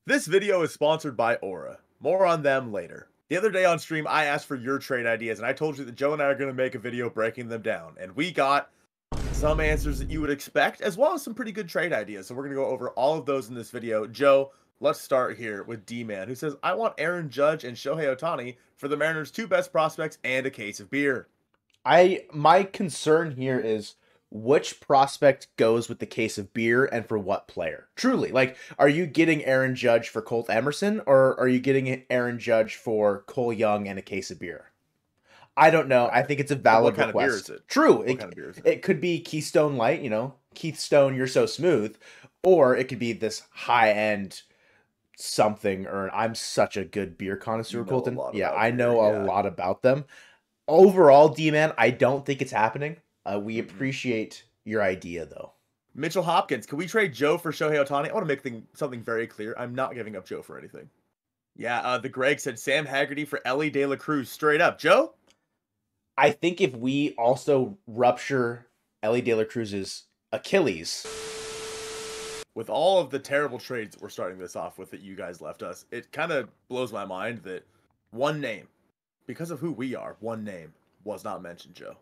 This video is sponsored by Aura. More on them later. The other day on stream, I asked for your trade ideas, and I told you that Joe and I are going to make a video breaking them down. And we got some answers that you would expect, as well as some pretty good trade ideas. So we're going to go over all of those in this video. Joe, let's start here with D-Man, who says, I want Aaron Judge and Shohei Ohtani for the Mariners' two best prospects and a case of beer. My concern here is which prospect goes with the case of beer and for what player. Truly, like, are you getting Aaron Judge for Colt Emerson, or are you getting Aaron Judge for Cole Young and a case of beer? I don't know. I think it's a valid What kind request. of beer is it? True. What kind of beer is it? It could be Keystone Light, Keith Stone, You're So Smooth, or it could be this high-end something, or I'm such a good beer connoisseur, Colton. Yeah, I know a lot about them. Overall, D-Man, I don't think it's happening. We appreciate your idea, though. Mitchell Hopkins, can we trade Joe for Shohei Ohtani? I want to make something very clear. I'm not giving up Joe for anything. Yeah, the Greg said Sam Haggerty for Ellie De La Cruz. Straight up. Joe? I think if we also rupture Ellie De La Cruz's Achilles. With all of the terrible trades that we're starting this off with that you guys left us, it kind of blows my mind that one name, because of who we are, one name was not mentioned, Joe.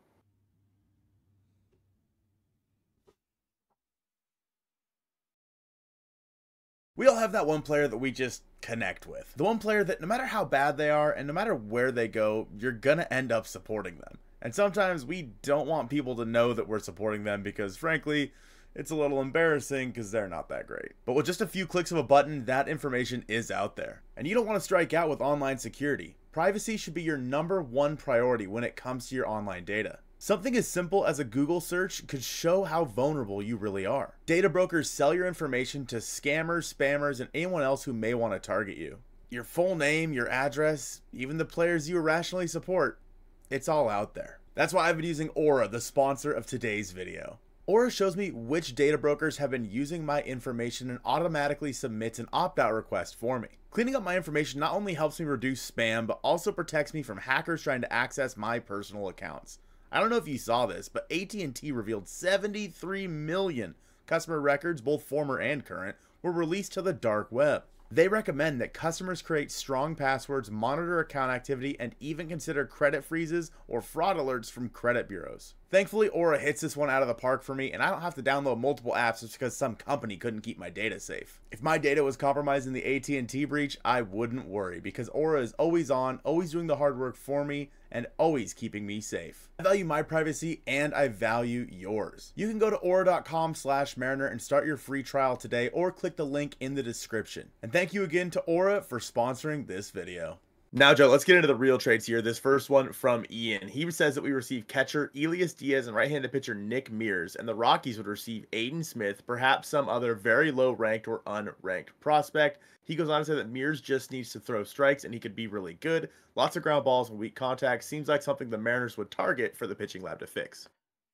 We all have that one player that we just connect with. The one player that no matter how bad they are and no matter where they go, you're gonna end up supporting them. And sometimes we don't want people to know that we're supporting them because frankly, it's a little embarrassing because they're not that great. But with just a few clicks of a button, that information is out there. And you don't want to strike out with online security. Privacy should be your #1 priority when it comes to your online data. Something as simple as a Google search could show how vulnerable you really are. Data brokers sell your information to scammers, spammers, and anyone else who may want to target you. Your full name, your address, even the players you irrationally support, it's all out there. That's why I've been using Aura, the sponsor of today's video. Aura shows me which data brokers have been using my information and automatically submits an opt-out request for me. Cleaning up my information not only helps me reduce spam, but also protects me from hackers trying to access my personal accounts. I don't know if you saw this, but AT&T revealed 73 million customer records, both former and current, were released to the dark web. They recommend that customers create strong passwords, monitor account activity, and even consider credit freezes or fraud alerts from credit bureaus. Thankfully, Aura hits this one out of the park for me, and I don't have to download multiple apps just because some company couldn't keep my data safe. If my data was compromised in the AT&T breach, I wouldn't worry because Aura is always on, always doing the hard work for me, and always keeping me safe. I value my privacy and I value yours. You can go to aura.com/mariner and start your free trial today or click the link in the description. And thank you again to Aura for sponsoring this video. Now, Joe, let's get into the real trades here. This first one from Ian. He says that we receive catcher Elias Diaz and right-handed pitcher Nick Mears, and the Rockies would receive Aiden Smith, perhaps some other very low-ranked or unranked prospect. He goes on to say that Mears just needs to throw strikes, and he could be really good. Lots of ground balls and weak contact. Seems like something the Mariners would target for the pitching lab to fix.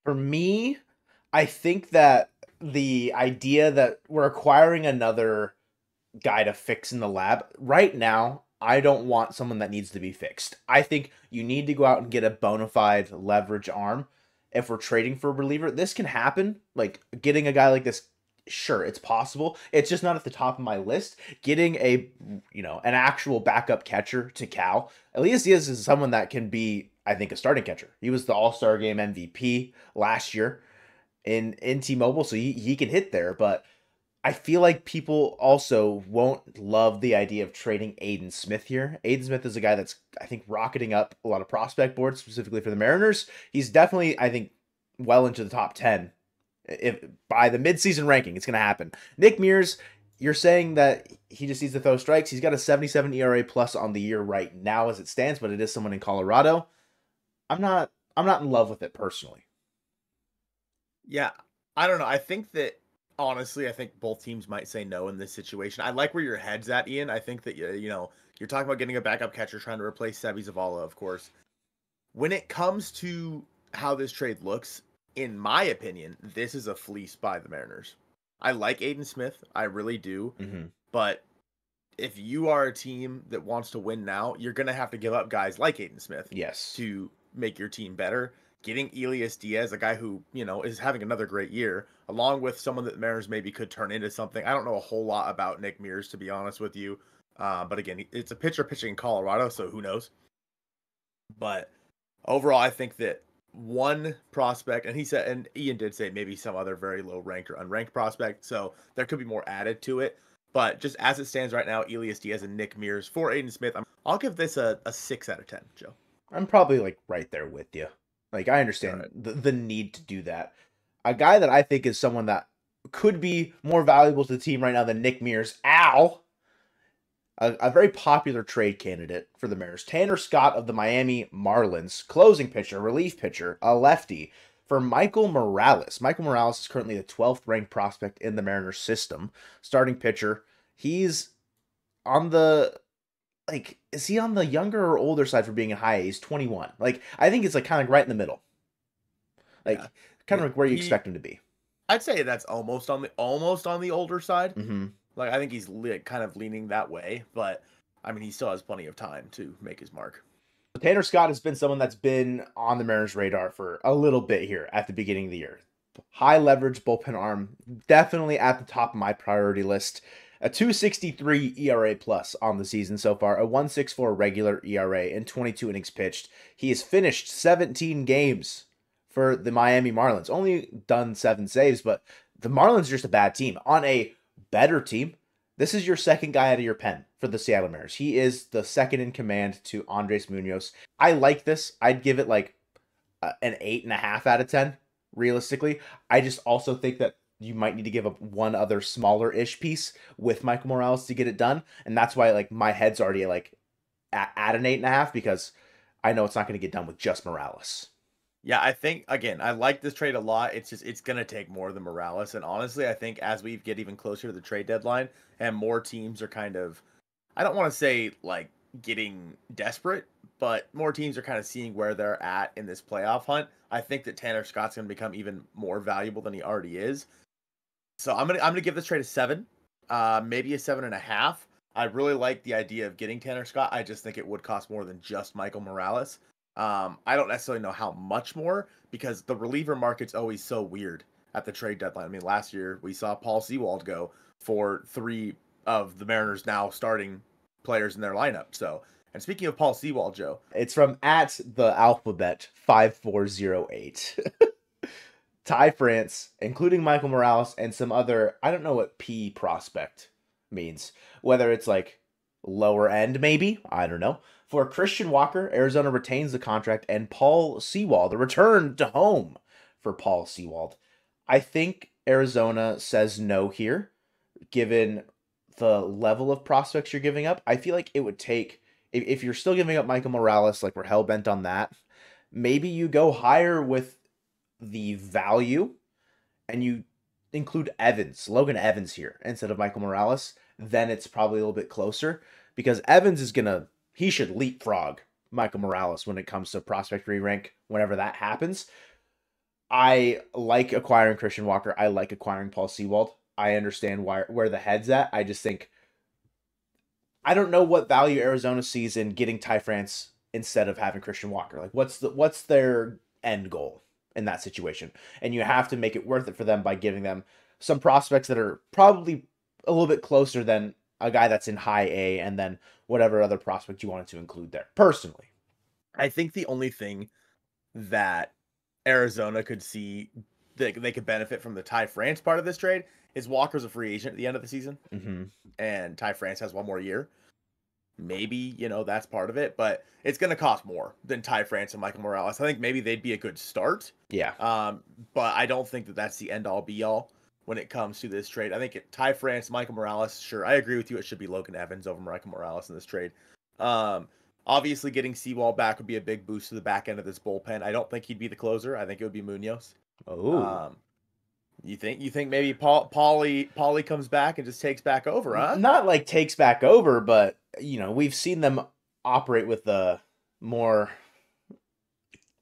For me, I think that the idea that we're acquiring another guy to fix in the lab, right now, I don't want someone that needs to be fixed. I think you need to go out and get a bona fide leverage arm. If we're trading for a reliever, this can happen. Like, getting a guy like this, sure, it's possible. It's just not at the top of my list. Getting an actual backup catcher to Cal. Elias Diaz is someone that can be, I think, a starting catcher. He was the All-Star Game MVP last year in T-Mobile, so he can hit there, but I feel like people also won't love the idea of trading Aiden Smith here. Aiden Smith is a guy that's, I think, rocketing up a lot of prospect boards, specifically for the Mariners. He's definitely, I think, well into the top 10. If by the midseason ranking, it's going to happen. Nick Mears, you're saying that he just needs to throw strikes. He's got a 77 ERA plus on the year right now as it stands, but it is someone in Colorado. I'm not in love with it personally. Yeah, I don't know. I think that honestly, I think both teams might say no in this situation. I like where your head's at, Ian. I think that, you're talking about getting a backup catcher trying to replace Sebi Zavala, of course. When it comes to how this trade looks, in my opinion, this is a fleece by the Mariners. I like Aiden Smith. I really do. But if you are a team that wants to win now, you're going to have to give up guys like Aiden Smith yes, to make your team better. getting Elias Diaz, a guy who, is having another great year, along with someone that the Mariners maybe could turn into something. I don't know a whole lot about Nick Mears, to be honest with you. But again, it's a pitcher pitching in Colorado, so who knows? But overall, I think that one prospect, and he said, and Ian did say maybe some other very low ranked or unranked prospect, so there could be more added to it. But just as it stands right now, Elias Diaz and Nick Mears for Aiden Smith, I'll give this a 6 out of 10, Joe. I'm probably like right there with you. Like, I understand Right. the need to do that. A guy that I think is someone that could be more valuable to the team right now than Nick Mears. A very popular trade candidate for the Mariners. Tanner Scott of the Miami Marlins, closing pitcher, relief pitcher, a lefty, for Michael Morales. Michael Morales is currently the 12th ranked prospect in the Mariners system. Starting pitcher. He's on the, like, is he on the younger or older side for being a high A? He's 21. Like, I think it's like kind of right in the middle. Like, Yeah. kind of like where you expect him to be. I'd say that's almost on the older side. Mm-hmm. Like, I think he's kind of leaning that way, but I mean, he still has plenty of time to make his mark. Tanner Scott has been someone that's been on the Mariners' radar for a little bit here at the beginning of the year. High leverage bullpen arm, definitely at the top of my priority list. A 2.63 ERA plus on the season so far, a 1.64 regular ERA, and 22 innings pitched. He has finished 17 games for the Miami Marlins. Only done 7 saves, but the Marlins are just a bad team. On a better team, this is your second guy out of your pen for the Seattle Mariners. He is the second in command to Andres Munoz. I like this. I'd give it like an 8.5 out of 10, realistically. I just also think that you might need to give up one other smaller-ish piece with Michael Morales to get it done. And that's why like my head's already like at an 8.5, because I know it's not going to get done with just Morales. Yeah, I think, again, I like this trade a lot. It's just, it's going to take more than Morales. And honestly, I think as we get even closer to the trade deadline and more teams are kind of, I don't want to say like getting desperate, but more teams are kind of seeing where they're at in this playoff hunt. I think that Tanner Scott's going to become even more valuable than he already is. So I'm gonna give this trade a 7, maybe a 7.5. I really like the idea of getting Tanner Scott. I just think it would cost more than just Michael Morales. I don't necessarily know how much more, because the reliever market's always so weird at the trade deadline. I mean, last year we saw Paul Sewald go for 3 of the Mariners now starting players in their lineup. So, and speaking of Paul Sewald, Joe, it's from at the alphabet 5408. Ty France, including Michael Morales and some other, I don't know what P prospect means. Whether it's like lower end, maybe, I don't know. For Christian Walker, Arizona retains the contract, and Paul Sewald, the return to home for Paul Sewald. I think Arizona says no here, given the level of prospects you're giving up. I feel like it would take, if you're still giving up Michael Morales, like we're hell-bent on that, maybe you go higher with the value and you include Logan Evans here instead of Michael Morales. Then it's probably a little bit closer, because Evans is he should leapfrog Michael Morales when it comes to prospect re-rank whenever that happens. I like acquiring Christian Walker. I like acquiring Paul Sewald. I understand where the head's at. I just think, I don't know what value Arizona sees in getting Ty France instead of having Christian Walker. Like, what's their end goal in that situation? And you have to make it worth it for them by giving them some prospects that are probably a little bit closer than a guy that's in high A, and then whatever other prospect you wanted to include there. Personally, I think the only thing that Arizona could see that they could benefit from the Ty France part of this trade is Walker's a free agent at the end of the season, and Ty France has one more year. Maybe, that's part of it, but it's going to cost more than Ty France and Michael Morales. I think maybe they'd be a good start. Yeah. But I don't think that that's the end all be all when it comes to this trade. I think Ty France, Michael Morales, sure, I agree with you. It should be Logan Evans over Michael Morales in this trade. Obviously, getting Sewald back would be a big boost to the back end of this bullpen. I don't think he'd be the closer. I think it would be Munoz. Oh. You think maybe Paulie comes back and just takes back over, huh? Not like takes back over, but we've seen them operate with the more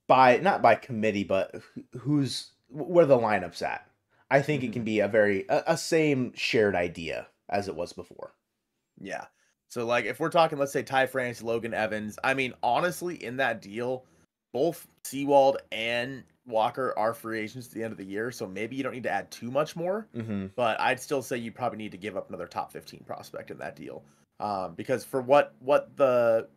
not by committee, but where the lineup's at. I think it can be a same shared idea as it was before. Yeah. So like if we're talking, let's say Ty France, Logan Evans, I mean, honestly, in that deal, both Seawald and Walker are free agents at the end of the year, so maybe you don't need to add too much more. Mm-hmm. But I'd still say you probably need to give up another top 15 prospect in that deal. Because for what the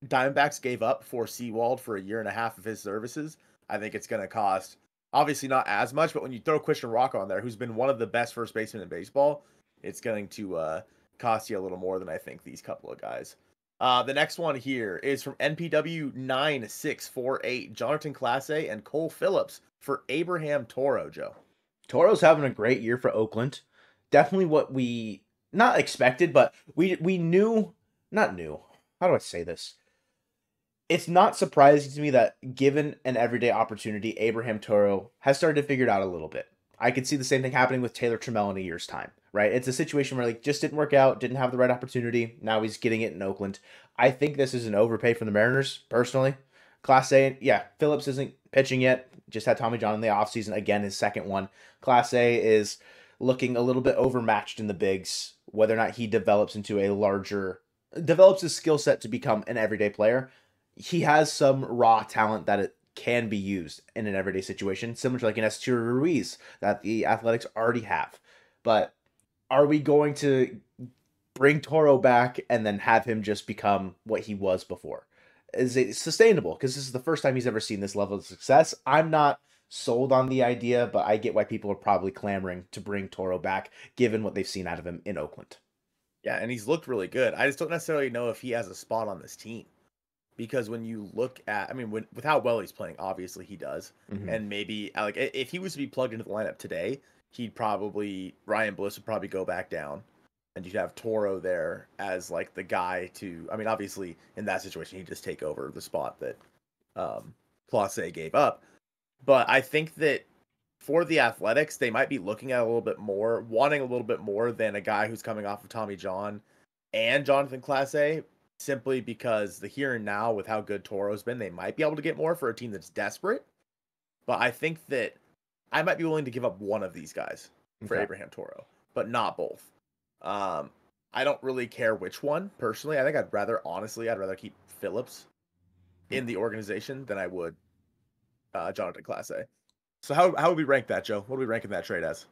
Diamondbacks gave up for Seawald for a year and a half of his services, I think it's going to cost, obviously not as much, but when you throw Christian Rocco on there, who's been one of the best first basemen in baseball, it's going to cost you a little more than I think these couple of guys. The next one here is from NPW 9648, Jonathan Clase and Cole Phillips for Abraham Toro, Joe. Toro's having a great year for Oakland. Definitely what we not expected, but we knew, not knew. How do I say this? It's not surprising to me that given an everyday opportunity, Abraham Toro has started to figure it out a little bit. I could see the same thing happening with Taylor Trammell in a year's time, right? It's a situation where like just didn't work out, didn't have the right opportunity. Now he's getting it in Oakland. I think this is an overpay from the Mariners, personally. Clase, yeah, Phillips isn't pitching yet. Just had Tommy John in the offseason. Again, his second one. Clase is looking a little bit overmatched in the bigs. Whether or not he develops his skill set to become an everyday player. He has some raw talent that it can be used in an everyday situation, similar to like an Esteury Ruiz that the Athletics already have. But are we going to bring Toro back and then have him just become what he was before? Is it sustainable? Because this is the first time he's ever seen this level of success. I'm not sold on the idea, but I get why people are probably clamoring to bring Toro back, given what they've seen out of him in Oakland. Yeah, and he's looked really good. I just don't necessarily know if he has a spot on this team. Because when you look at, I mean, with how well he's playing, obviously he does. Mm-hmm. And maybe, like, if he was to be plugged into the lineup today, Ryan Bliss would probably go back down. And you'd have Toro there as, like, the guy to, I mean, obviously, in that situation, he'd just take over the spot that Clase gave up. But I think that for the Athletics, they might be looking at wanting a little bit more than a guy who's coming off of Tommy John and Jonathan Clase. Simply because the here and now, with how good Toro's been, they might be able to get more for a team that's desperate. But I think that I might be willing to give up one of these guys for Abraham Toro, but not both. I don't really care which one, personally. I think I'd rather keep Phillips in the organization than I would Jonathan Clase. So how would we rank that, Joe? What are we ranking that trade as?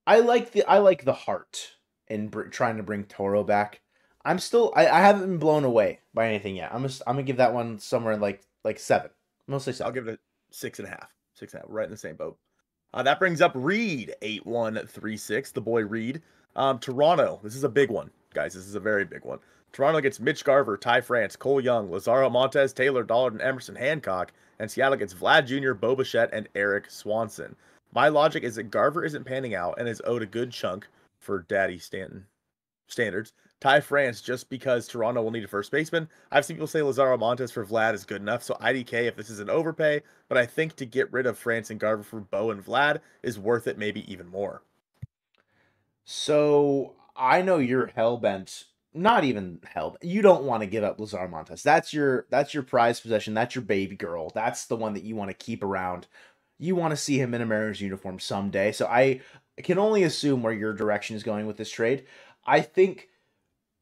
I like the heart in trying to bring Toro back. I haven't been blown away by anything yet. I'm gonna give that one somewhere in like 7. Mostly 7. I'll give it a 6.5. 6.5. Right in the same boat. That brings up Reed 8136. The boy Reed. Toronto. This is a big one, guys. This is a very big one. Toronto gets Mitch Garver, Ty France, Cole Young, Lazaro Montes, Taylor Dollard, and Emerson Hancock. And Seattle gets Vlad Jr., Bo Bichette, and Eric Swanson. My logic is that Garver isn't panning out and is owed a good chunk for Daddy Stanton standards. Ty France, just because Toronto will need a first baseman. I've seen people say Lazaro Montes for Vlad is good enough, so IDK if this is an overpay, but I think to get rid of France and Garver for Bo and Vlad is worth it, maybe even more. So I know you're hellbent. Not even hell. You don't want to give up Lazaro Montes. That's your prized possession. That's your baby girl. That's the one that you want to keep around. You want to see him in a Mariners uniform someday. So I can only assume where your direction is going with this trade. I think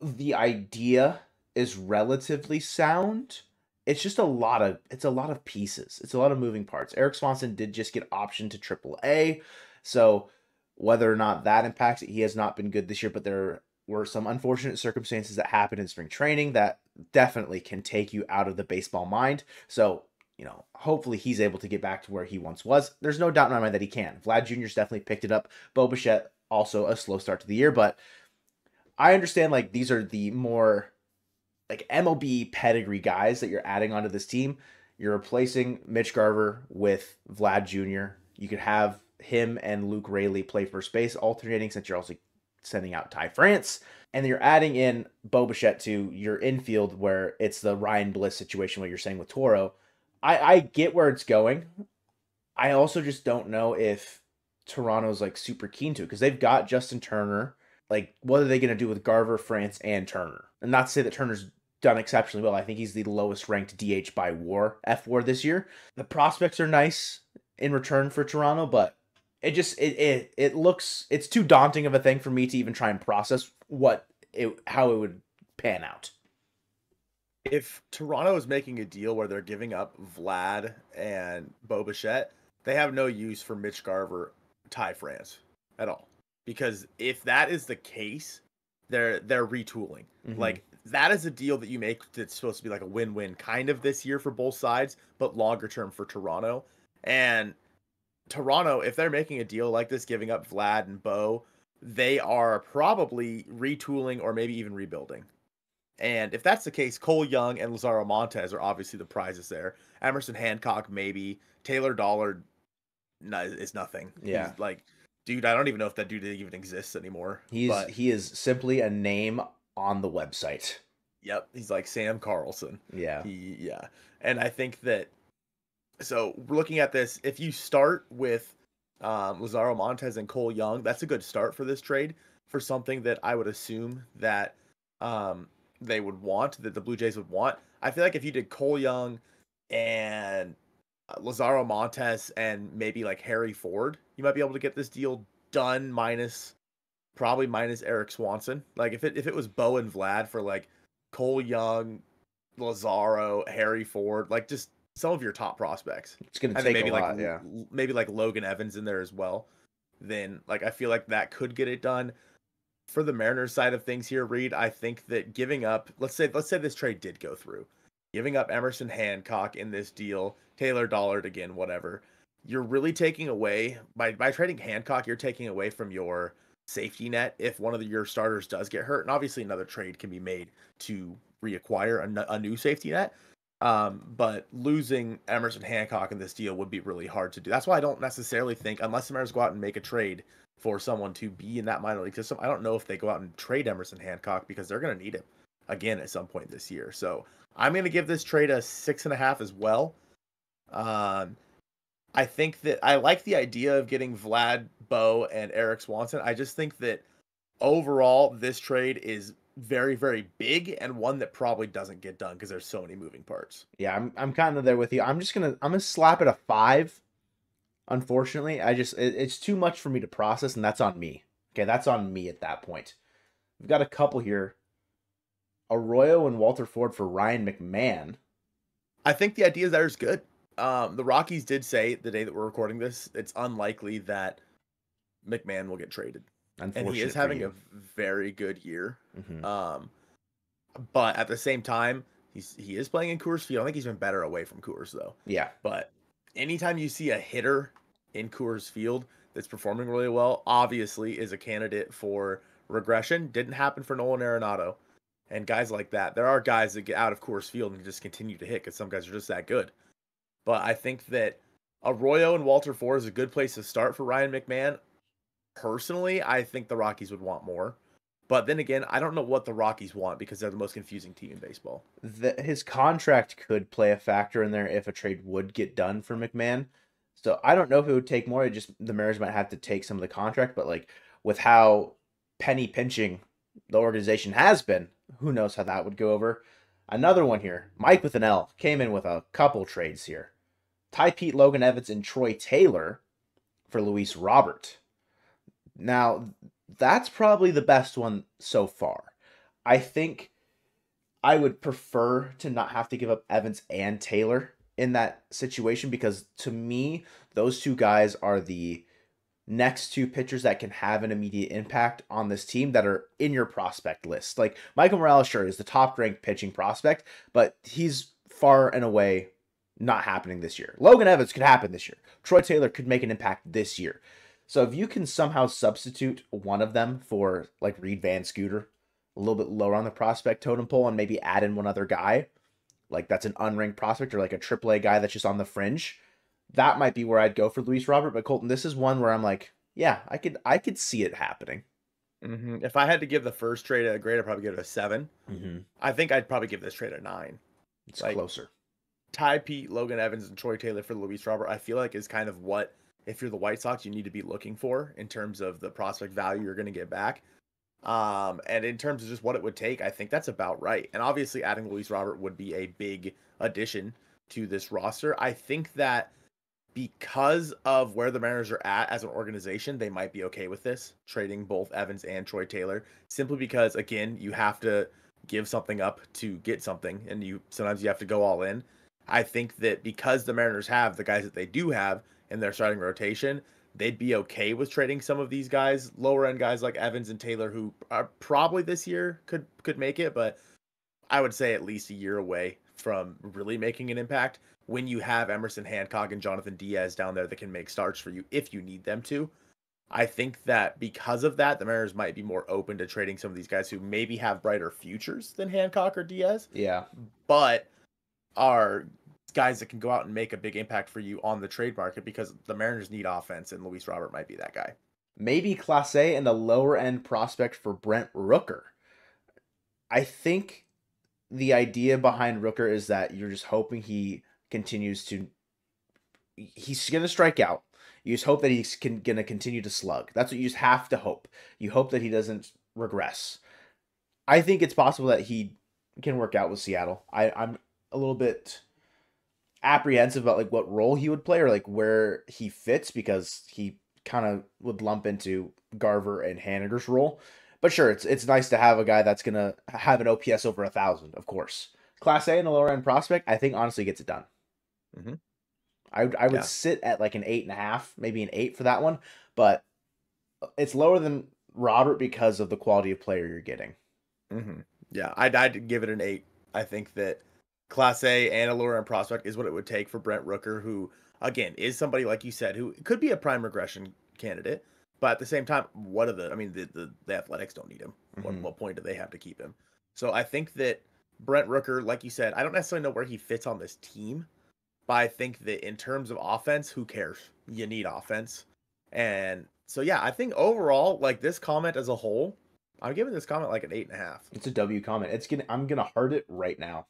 the idea is relatively sound. It's just a lot of pieces. It's a lot of moving parts. Eric Swanson did just get optioned to AAA. So whether or not that impacts it, he has not been good this year, but there were some unfortunate circumstances that happened in spring training that definitely can take you out of the baseball mind. So, hopefully he's able to get back to where he once was. There's no doubt in my mind that he can. Vlad Jr.'s definitely picked it up. Bo Bichette, also a slow start to the year, but I understand like these are the more like MLB pedigree guys that you're adding onto this team. You're replacing Mitch Garver with Vlad Jr. You could have him and Luke Raley play first base, alternating since you're also sending out Ty France. And you're adding in Bo Bichette to your infield where it's the Ryan Bliss situation, what you're saying with Toro. I get where it's going. I also just don't know if Toronto's like super keen to it because they've got Justin Turner. Like, what are they going to do with Garver, France, and Turner? And not to say that Turner's done exceptionally well. I think he's the lowest ranked DH by F WAR this year. The prospects are nice in return for Toronto, but it looks, it's too daunting of a thing for me to even try and process how it would pan out. If Toronto is making a deal where they're giving up Vlad and Bichette, they have no use for Mitch Garver, Ty France at all. Because if that is the case, they're retooling. Like that is a deal that you make that's supposed to be like a win-win kind of this year for both sides, but longer term for Toronto. And Toronto, if they're making a deal like this, giving up Vlad and Bo, they are probably retooling or maybe even rebuilding. And if that's the case, Cole Young and Lazaro Montez are obviously the prizes there. Emerson Hancock, maybe. Taylor Dollard is nothing. Yeah. He's like, dude, I don't even know if that dude even exists anymore. He is simply a name on the website. Yep. He's like Sam Carlson. Yeah. Yeah. And I think that, so looking at this, if you start with Lazaro Montez and Cole Young, that's a good start for this trade for something that I would assume that they would want, that the Blue Jays would want. I feel like if you did Cole Young and Lazaro Montez and maybe like Harry Ford, you might be able to get this deal done probably minus Eric Swanson. Like if it was Bo and Vlad for like Cole Young, Lazaro, Harry Ford, like just some of your top prospects. It's going to take maybe a lot, yeah. Maybe like Logan Evans in there as well. Then like I feel like that could get it done. For the Mariners side of things here, Reed, I think that giving up, let's say this trade did go through, giving up Emerson Hancock in this deal, Taylor Dollard again, whatever, you're really taking away by trading Hancock, you're taking away from your safety net if one of your starters does get hurt, and obviously another trade can be made to reacquire a new safety net. But losing Emerson Hancock in this deal would be really hard to do. That's why I don't necessarily think, unless the Mariners go out and make a trade for someone to be in that minor league system, I don't know if they go out and trade Emerson Hancock because they're going to need him again at some point this year. So I'm going to give this trade a 6.5 as well. I think that I like the idea of getting Vlad, Bo, and Eric Swanson. I just think that overall this trade is very, very big and one that probably doesn't get done because there's so many moving parts. Yeah, I'm kind of there with you. I'm gonna slap it a 5. Unfortunately, it's too much for me to process, and that's on me. Okay, that's on me at that point. We've got a couple here. Arroyo and Walter Ford for Ryan McMahon. I think the idea there is good. The Rockies did say the day that we're recording this, it's unlikely that McMahon will get traded. And he is having a very good year. Mm-hmm. But at the same time, he is playing in Coors Field. I think he's been better away from Coors, though. Yeah. But anytime you see a hitter in Coors Field that's performing really well, obviously is a candidate for regression. Didn't happen for Nolan Arenado. And guys like that. There are guys that get out of Coors Field and just continue to hit because some guys are just that good. But I think that Arroyo and Walter Ford is a good place to start for Ryan McMahon. Personally, I think the Rockies would want more. But then again, I don't know what the Rockies want because they're the most confusing team in baseball. His contract could play a factor in there if a trade would get done for McMahon. So I don't know if it would take more. The Mariners might have to take some of the contract, but like with how penny pinching the organization has been, who knows how that would go over. Another one here, Mike with an L, came in with a couple trades here. Ty Pete, Logan Evans, and Troy Taylor for Luis Robert. Now, that's probably the best one so far. I think I would prefer to not have to give up Evans and Taylor in that situation because to me, those two guys are the next two pitchers that can have an immediate impact on this team that are in your prospect list. Like Michael Morales, sure, is the top ranked pitching prospect, but he's far and away not happening this year. Logan Evans could happen this year. Troy Taylor could make an impact this year. So if you can somehow substitute one of them for like Reed Van Scooter, a little bit lower on the prospect totem pole, and maybe add in one other guy, like that's an unranked prospect or like a AAA guy that's just on the fringe, that might be where I'd go for Luis Robert. But Colton, this is one where I'm like, yeah, I could see it happening. Mm-hmm. If I had to give the first trade a grade, I'd probably give it a 7. Mm-hmm. I think I'd probably give this trade a 9. It's like, closer. Ty Pete, Logan Evans, and Troy Taylor for Luis Robert, I feel like is kind of what, if you're the White Sox, you need to be looking for in terms of the prospect value you're going to get back. And in terms of just what it would take, I think that's about right. And obviously adding Luis Robert would be a big addition to this roster. I think that because of where the Mariners are at as an organization, they might be okay with this, trading both Evans and Troy Taylor, simply because, again, you have to give something up to get something, and sometimes you have to go all in. I think that because the Mariners have the guys that they do have in their starting rotation, they'd be okay with trading some of these guys, lower end guys like Evans and Taylor, who are probably this year could make it, but I would say at least a year away from really making an impact when you have Emerson Hancock and Jonathan Diaz down there that can make starts for you if you need them to. I think that because of that, the Mariners might be more open to trading some of these guys who maybe have brighter futures than Hancock or Diaz. Yeah. But are guys that can go out and make a big impact for you on the trade market because the Mariners need offense, and Luis Robert might be that guy. Maybe Class A and a lower end prospect for Brent Rooker. I think the idea behind Rooker is that you're just hoping he continues to. He's going to strike out. You just hope that he's going to continue to slug. That's what you just have to hope. You hope that he doesn't regress. I think it's possible that he can work out with Seattle. I'm a little bit apprehensive about like what role he would play or like where he fits because he kind of would lump into Garver and Haniger's role. But sure, it's nice to have a guy that's going to have an OPS over 1,000, of course. Class A and a lower end prospect, I think honestly gets it done. Mm-hmm. I would sit at like an 8.5, maybe an 8 for that one, but it's lower than Robert because of the quality of player you're getting. Mm-hmm. Yeah, I'd give it an 8. I think that Class A and a lower end prospect is what it would take for Brent Rooker, who again is somebody like you said who could be a prime regression candidate, but at the same time, the Athletics don't need him. Mm-hmm. What point do they have to keep him? So I think that Brent Rooker, like you said, I don't necessarily know where he fits on this team. But I think that in terms of offense, who cares? You need offense. And so, yeah, I think overall, like this comment as a whole, I'm giving this comment like an 8.5. It's a W comment. I'm going to heart it right now.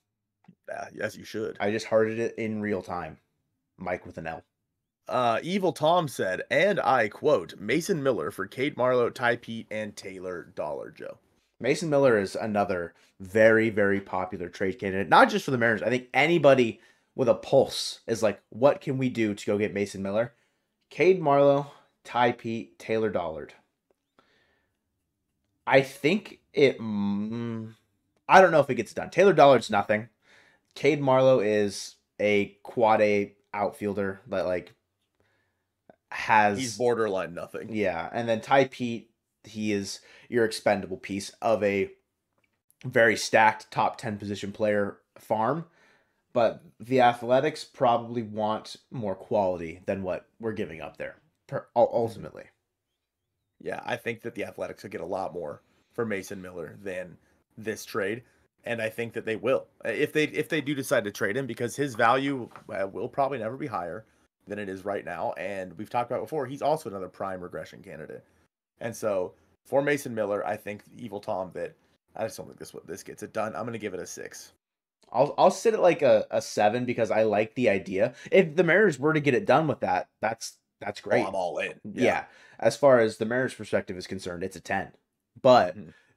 Yes, you should. I just hearted it in real time. Mike with an L. Evil Tom said, and I quote, Mason Miller for Cade Marlowe, Ty Pete, and Taylor Dollar Joe. Mason Miller is another very, very popular trade candidate. Not just for the Mariners. I think anybody with a pulse is like, what can we do to go get Mason Miller? Cade Marlowe, Ty Pete, Taylor Dollard. I think it. I don't know if it gets done. Taylor Dollard's nothing. Cade Marlowe is a quad A outfielder that like has. He's borderline nothing. Yeah, and then Ty Pete, he is your expendable piece of a very stacked top 10 position player farm. But the Athletics probably want more quality than what we're giving up there, ultimately. Yeah, I think that the Athletics will get a lot more for Mason Miller than this trade, and I think that they will if they do decide to trade him because his value will probably never be higher than it is right now. And we've talked about before, he's also another prime regression candidate. And so for Mason Miller, I think Evil Tom that I just don't think this gets it done. I'm going to give it a 6. I'll sit at like a 7 because I like the idea. If the Mariners were to get it done with that, that's great. Oh, I'm all in. Yeah. As far as the Mariners' perspective is concerned, it's a 10. But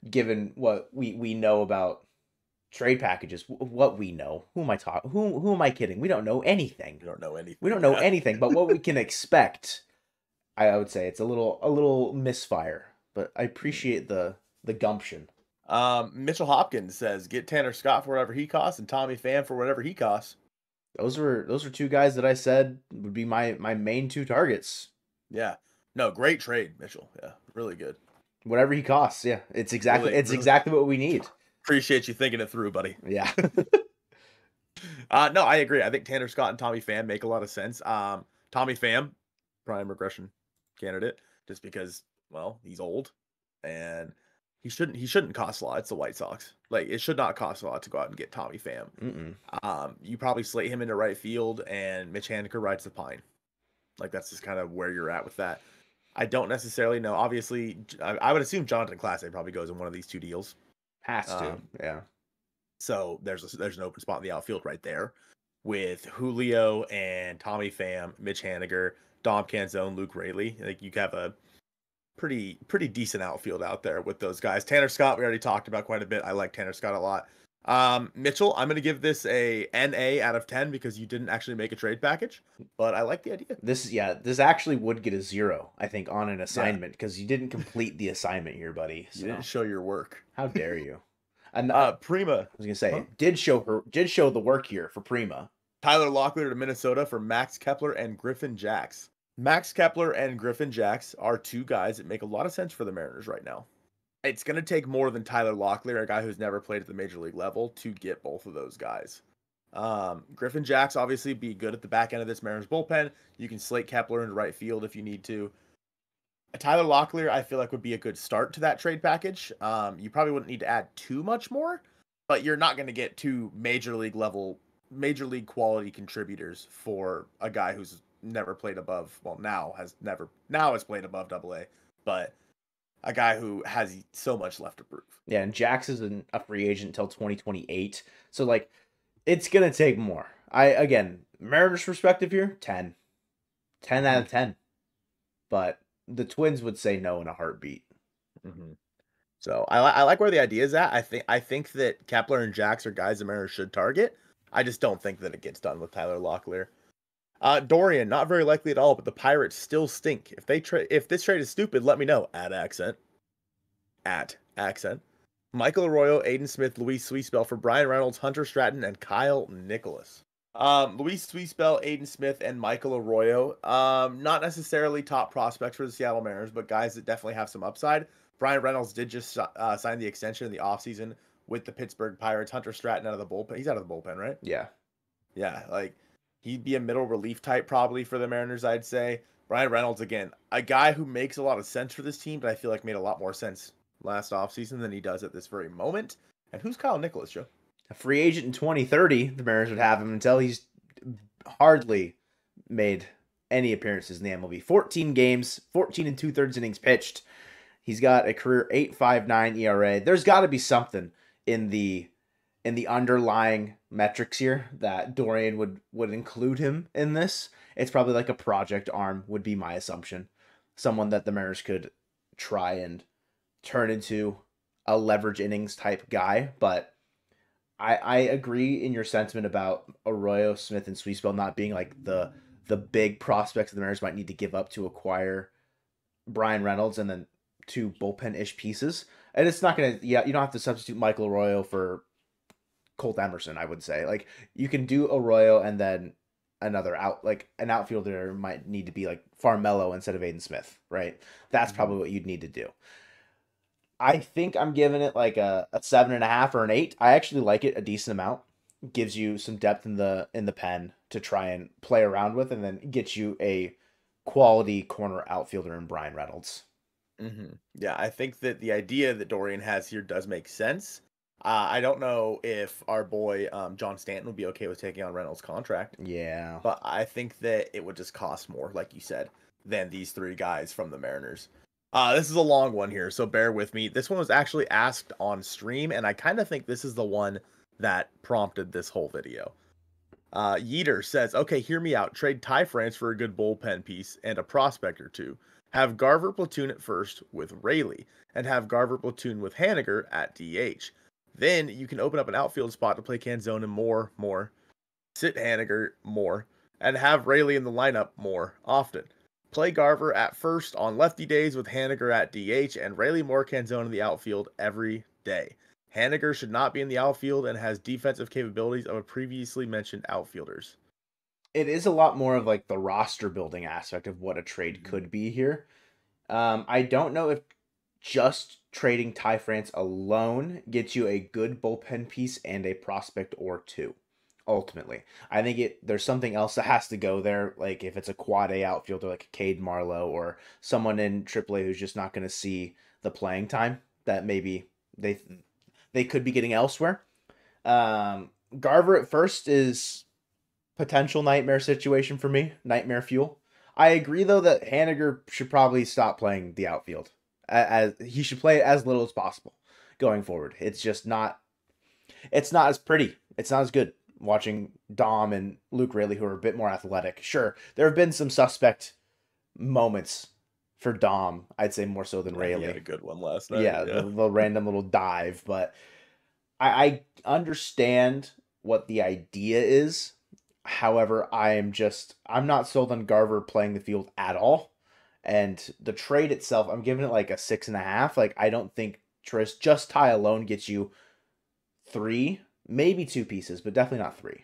given what we know about trade packages, what we know, who am I talking? Who am I kidding? We don't know anything. We don't know anything. We don't know anything. But what we can expect, I would say it's a little misfire. But I appreciate the gumption. Mitchell Hopkins says, get Tanner Scott for whatever he costs and Tommy Pham for whatever he costs. Those are two guys that I said would be my main two targets. Yeah. No, great trade, Mitchell. Yeah, really good. Whatever he costs, yeah. It's exactly exactly what we need. Appreciate you thinking it through, buddy. Yeah. No, I agree. I think Tanner Scott and Tommy Pham make a lot of sense. Tommy Pham, prime regression candidate, just because, well, he's old and he shouldn't cost a lot. It's the White Sox. Like, it should not cost a lot to go out and get Tommy Pham. You probably slate him into right field and Mitch Haniger rides the pine. Like, that's just kind of where you're at with that. I don't necessarily know. Obviously, I would assume Jonathan Clase probably goes in one of these two deals. Has to, yeah. So there's an open spot in the outfield right there with Julio and Tommy Pham, Mitch Haniger, Dom Canzone, Luke Raley. Like, you have a pretty decent outfield out there with those guys. Tanner Scott, we already talked about quite a bit. I like Tanner Scott a lot. Mitchell, I'm going to give this a NA out of 10 because you didn't actually make a trade package, but I like the idea. This actually would get a 0, I think, on an assignment because you didn't complete the assignment here, buddy. So. You didn't show your work. How dare you? And I Prima. was gonna say, Huh? did show the work here for Prima. Tyler Locklear to Minnesota for Max Kepler and Griffin Jax. Max Kepler and Griffin Jax are two guys that make a lot of sense for the Mariners right now. It's going to take more than Tyler Locklear, a guy who's never played at the major league level, to get both of those guys. Griffin Jax obviously be good at the back end of this Mariners bullpen. You can slate Kepler into right field if you need to. Tyler Locklear, I feel like, would be a good start to that trade package. You probably wouldn't need to add too much more, but you're not going to get two major league quality contributors for a guy who's never played above, well, now has played above AA, but a guy who has so much left to prove. Yeah, and Jax is a free agent until 2028. So, like, it's going to take more. Again, Mariners perspective here, 10. 10 out of 10. But the Twins would say no in a heartbeat. Mm-hmm. So, I like where the idea is at. I think that Kepler and Jax are guys the Mariners should target. I just don't think that it gets done with Tyler Locklear. Dorian, not very likely at all, but the Pirates still stink. If this trade is stupid, let me know. At accent. Michael Arroyo, Aiden Smith, Luis Sweetspell for Bryan Reynolds, Hunter Stratton, and Kyle Nicholas. Luis Sweetspell, Aiden Smith, and Michael Arroyo. Not necessarily top prospects for the Seattle Mariners, but guys that definitely have some upside. Bryan Reynolds did just sign the extension in the offseason with the Pittsburgh Pirates. Hunter Stratton out of the bullpen. He's out of the bullpen, right? Yeah. Yeah, like, he'd be a middle relief type probably for the Mariners, I'd say. Bryan Reynolds, again, a guy who makes a lot of sense for this team, but I feel like made a lot more sense last offseason than he does at this very moment. And who's Kyle Nicholas, Joe? A free agent in 2030, the Mariners would have him until he's hardly made any appearances in the MLB. 14 games, 14 and 2/3 innings pitched. He's got a career 8.59 ERA. There's got to be something in the underlying metrics here that Dorian would include him in this. It's probably like a project arm would be my assumption. Someone that the Mariners could try and turn into a leverage innings type guy. But I agree in your sentiment about Arroyo, Smith, and Sweetspell not being like the big prospects the Mariners might need to give up to acquire Bryan Reynolds and then two bullpen-ish pieces. And it's not going to, you don't have to substitute Michael Arroyo for Colt Emerson, I would say. Like, you can do Arroyo and then an outfielder might need to be like Farmelo instead of Aiden Smith, right? That's probably what you'd need to do. I think I'm giving it like a 7.5 or an 8. I actually like it a decent amount. Gives you some depth in the pen to try and play around with, and then get you a quality corner outfielder in Bryan Reynolds. Mm-hmm. Yeah, I think that the idea that Dorian has here does make sense. I don't know if our boy John Stanton would be okay with taking on Reynolds' contract. Yeah. But I think that it would just cost more, like you said, than these three guys from the Mariners. This is a long one here, so bear with me. This one was actually asked on stream, and I kind of think this is the one that prompted this whole video. Yeater says, okay, hear me out. Trade Ty France for a good bullpen piece and a prospect or two. Have Garver platoon at first with Rayleigh, and have Garver platoon with Haniger at DH. Then you can open up an outfield spot to play Canzone more. Sit Haniger more, and have Rayleigh in the lineup more often. Play Garver at first on lefty days with Haniger at DH, and Rayleigh more Canzone in the outfield every day. Haniger should not be in the outfield and has defensive capabilities of a previously mentioned outfielders. It is a lot more of like the roster building aspect of what a trade could be here. I don't know if just trading Ty France alone gets you a good bullpen piece and a prospect or two. Ultimately, I think there's something else that has to go there. Like if it's a quad A outfielder like Cade Marlowe or someone in AAA who's just not going to see the playing time that maybe they could be getting elsewhere. Garver at first is potential nightmare situation for me. Nightmare fuel. I agree though that Haniger should probably stop playing the outfield. As he should play it as little as possible going forward. It's just not. It's not as pretty. It's not as good. Watching Dom and Luke Rayleigh, who are a bit more athletic. Sure, there have been some suspect moments for Dom, I'd say more so than Rayleigh. He had a good one last night. Yeah. The random little dive. But I understand what the idea is. However, I'm not sold on Garver playing the field at all. And the trade itself, I'm giving it like a 6.5. Like, I don't think just Ty alone gets you 3, maybe 2 pieces, but definitely not 3.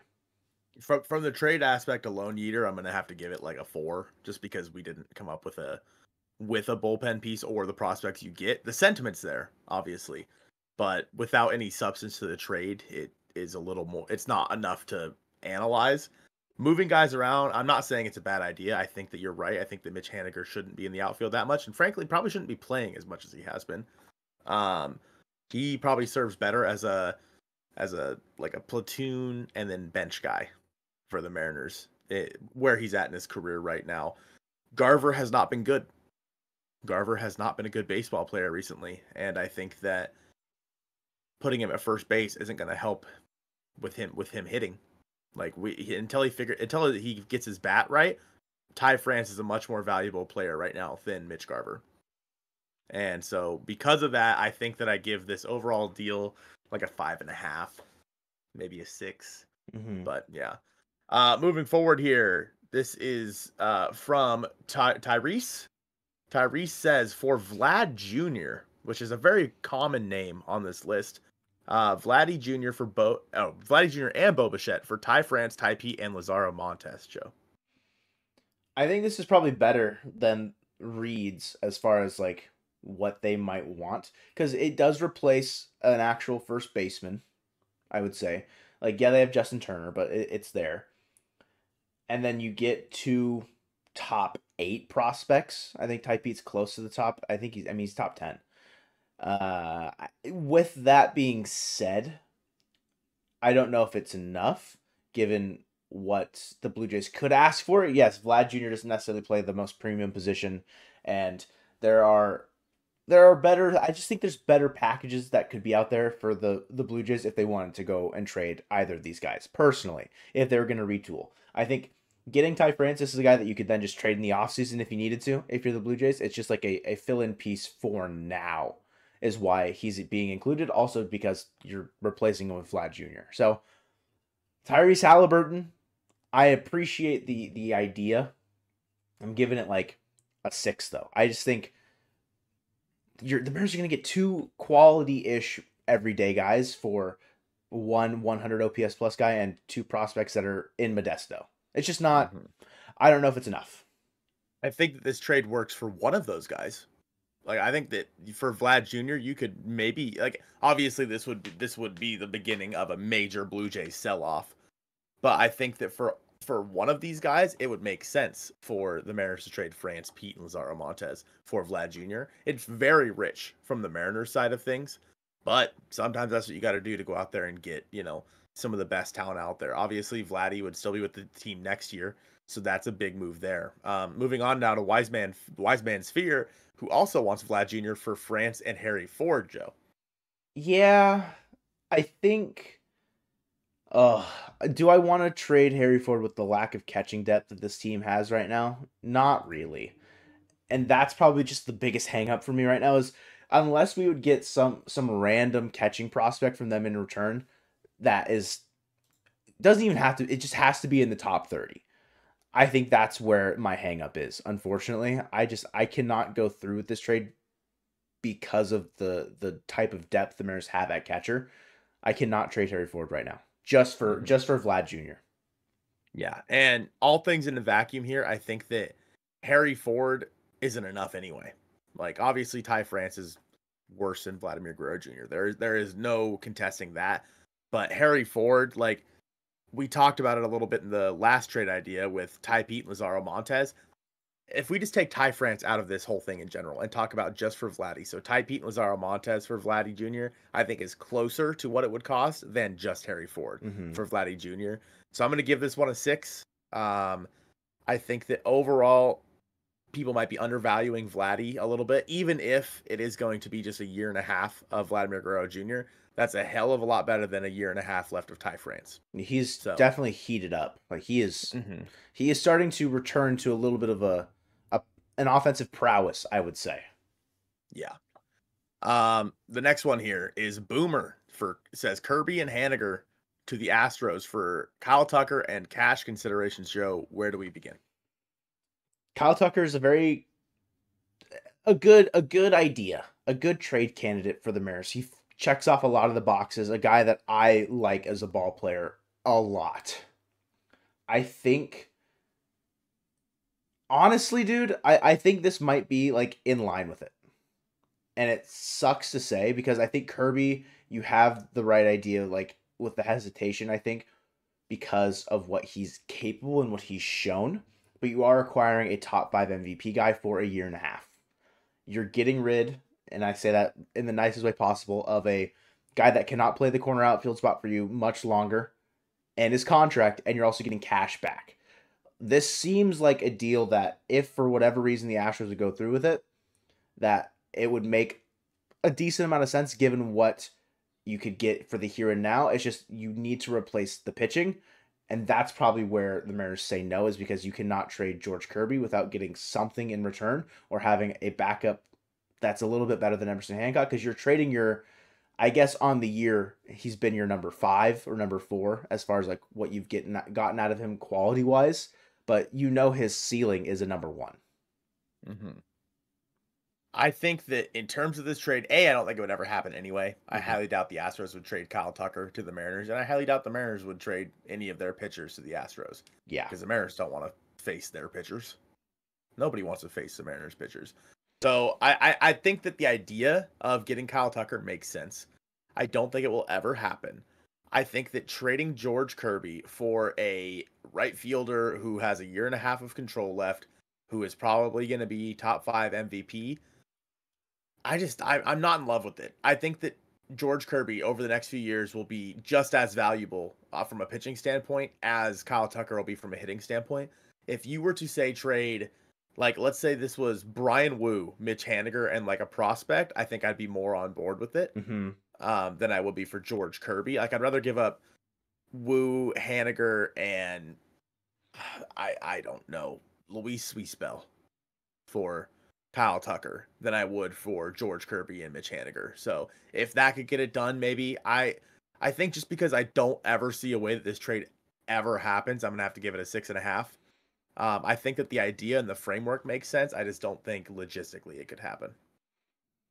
From the trade aspect alone, Yeater, I'm gonna have to give it like a 4, just because we didn't come up with a bullpen piece or the prospects you get. The sentiment's there, obviously, but without any substance to the trade, it is a little more. It's not enough to analyze. Moving guys around, I'm not saying it's a bad idea. I think that you're right. I think that Mitch Haniger shouldn't be in the outfield that much, and frankly, probably shouldn't be playing as much as he has been. He probably serves better as a like a platoon and then bench guy for the Mariners, where he's at in his career right now. Garver has not been good. Garver has not been a good baseball player recently, and I think that putting him at first base isn't going to help with him hitting. Like until he gets his bat right, Ty France is a much more valuable player right now than Mitch Garver. And so because of that, I think that I give this overall deal like a 5.5, maybe a 6. Mm-hmm. But yeah. Moving forward here, this is from Tyrese. Tyrese says, for Vlad Jr., which is a very common name on this list, Vladdy Jr. Vladdy Jr. and Bo Bichette for Ty France, Ty Pete, and Lazaro Montes, Joe. I think this is probably better than Reed's as far as like what they might want, because it does replace an actual first baseman, I would say. Like, yeah, they have Justin Turner, but it's there. And then you get 2 top 8 prospects. I think Ty Pete's close to the top. I think he's top 10. With that being said, I don't know if it's enough given what the Blue Jays could ask for. Yes, Vlad Jr. doesn't necessarily play the most premium position, and there are better. I just think there's better packages that could be out there for the Blue Jays if they wanted to go and trade either of these guys. Personally, if they were going to retool, I think getting Ty Francis is a guy that you could then just trade in the offseason if you needed to. If you're the Blue Jays, it's just like a fill-in piece for now is why he's being included. Also because you're replacing him with Vlad Jr. So Tyrese Halliburton, I appreciate the idea. I'm giving it like a 6 though. I just think the Mariners are going to get 2 quality-ish everyday guys for 100 OPS plus guy and 2 prospects that are in Modesto. It's just not. I don't know if it's enough. I think that this trade works for one of those guys. Like, I think that for Vlad Jr., you could maybe, like, obviously this would be the beginning of a major Blue Jays sell-off. But I think that for one of these guys, it would make sense for the Mariners to trade France, Pete, and Lazaro Montes for Vlad Jr. It's very rich from the Mariners side of things, but sometimes that's what you got to do to go out there and get, some of the best talent out there. Obviously, Vladdy would still be with the team next year, so that's a big move there. Moving on now to Wiseman Sphere, who also wants Vlad Jr. for France and Harry Ford, Joe. Yeah, I think... do I want to trade Harry Ford with the lack of catching depth that this team has right now? Not really. And that's probably just the biggest hang up for me right now is unless we would get some random catching prospect from them in return, doesn't even have to, it just has to be in the top 30. I think that's where my hang up is. Unfortunately, I cannot go through with this trade because of the type of depth the Mariners have at catcher. I cannot trade Harry Ford right now. Just for Vlad Jr. Yeah, and all things in a vacuum here, I think that Harry Ford isn't enough anyway. Like, obviously, Ty France is worse than Vladimir Guerrero Jr. There is no contesting that. But Harry Ford, like, we talked about it a little bit in the last trade idea with Ty Pete and Lazaro Montes. If we just take Ty France out of this whole thing in general and talk about just for Vladdy, so Ty Pete and Lazaro Montes for Vladdy Jr., I think is closer to what it would cost than just Harry Ford for Vladdy Jr. So I'm going to give this one a 6. I think that overall, people might be undervaluing Vladdy a little bit, even if it is going to be just a year and a half of Vladimir Guerrero Jr. That's a hell of a lot better than a year and a half left of Ty France. He's definitely heated up. Like he is starting to return to a little bit of an offensive prowess, I would say. Yeah. The next one here is Boomer says Kirby and Haniger to the Astros for Kyle Tucker and cash considerations. Joe, where do we begin? Kyle Tucker is a good idea, a good trade candidate for the Mariners. He checks off a lot of the boxes. A guy that I like as a ball player a lot. I think, honestly, dude, I think this might be like in line with it. And it sucks to say because I think Kirby, you have the right idea, like with the hesitation, I think, because of what he's capable and what he's shown. But you are acquiring a top 5 MVP guy for a year and a half. You're getting rid, and I say that in the nicest way possible, of a guy that cannot play the corner outfield spot for you much longer and his contract, and you're also getting cash back. This seems like a deal that if for whatever reason the Astros would go through with it, that it would make a decent amount of sense given what you could get for the here and now. It's just you need to replace the pitching. And that's probably where the Mariners say no, is because you cannot trade George Kirby without getting something in return or having a backup that's a little bit better than Emerson Hancock, because you're trading your, I guess on the year, he's been your number 5 or number 4 as far as like what you've gotten out of him quality wise, but you know his ceiling is a number 1. Mm-hmm. I think that in terms of this trade, I don't think it would ever happen anyway. I highly doubt the Astros would trade Kyle Tucker to the Mariners, and I highly doubt the Mariners would trade any of their pitchers to the Astros. Yeah. Because the Mariners don't want to face their pitchers. Nobody wants to face the Mariners pitchers. So I think that the idea of getting Kyle Tucker makes sense. I don't think it will ever happen. I think that trading George Kirby for a right fielder who has a year and a half of control left, who is probably going to be top 5 MVP, I'm not in love with it. I think that George Kirby over the next few years will be just as valuable from a pitching standpoint as Kyle Tucker will be from a hitting standpoint. If you were to say trade, like let's say this was Brian Wu, Mitch Haniger, and like a prospect, I think I'd be more on board with it than I would be for George Kirby. Like I'd rather give up Wu, Haniger, and I don't know, Luis Spell for Kyle Tucker than I would for George Kirby and Mitch Haniger. So if that could get it done, maybe I think just because I don't ever see a way that this trade ever happens, I'm gonna have to give it a 6.5. I think that the idea and the framework makes sense. I just don't think logistically it could happen.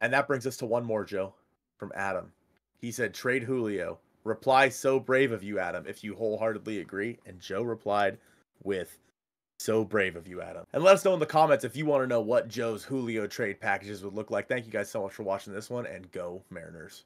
And that brings us to one more, Joe, from Adam. He said, trade Julio. Reply, so brave of you, Adam, if you wholeheartedly agree. And Joe replied with, so brave of you, Adam. And let us know in the comments if you want to know what Joe's Julio trade packages would look like. Thank you guys so much for watching this one, and go Mariners.